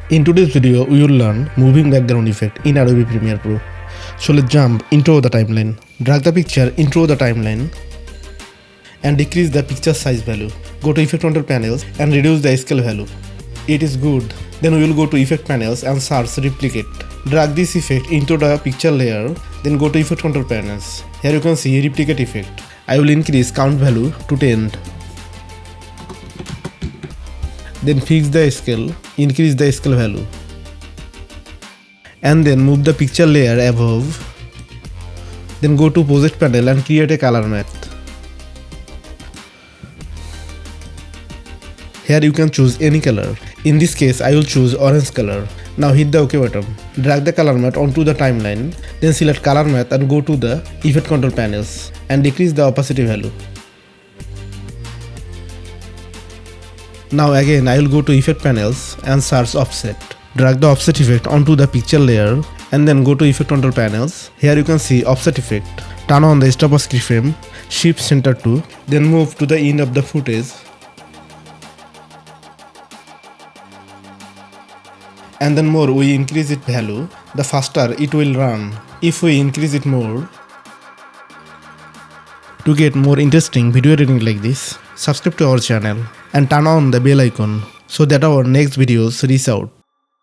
In today's video, we will learn moving background effect in Adobe Premiere Pro. So let's jump into the timeline. Drag the picture into the timeline and decrease the picture size value. Go to Effect Control panels and reduce the scale value. It is good. Then we will go to Effect panels and search Replicate. Drag this effect into the picture layer. Then go to Effect Control panels. Here you can see Replicate effect. I will increase count value to 10. Then fix the scale, increase the scale value, and then move the picture layer above. Then go to Project panel and create a color math. Here you can choose any color. In this case, I will choose orange color. Now hit the OK button. Drag the color math onto the timeline. Then select color math and go to the Effect Control panels and decrease the opacity value. Now again I will go to Effect panels and search Offset. Drag the offset effect onto the picture layer and then go to Effect Control panels. Here you can see Offset effect. Turn on the stopwatch keyframe, shift center to, then move to the end of the footage. And then more we increase its value, the faster it will run. If we increase it more. To get more interesting video editing like this, subscribe to our channel and turn on the bell icon so that our next videos reach out.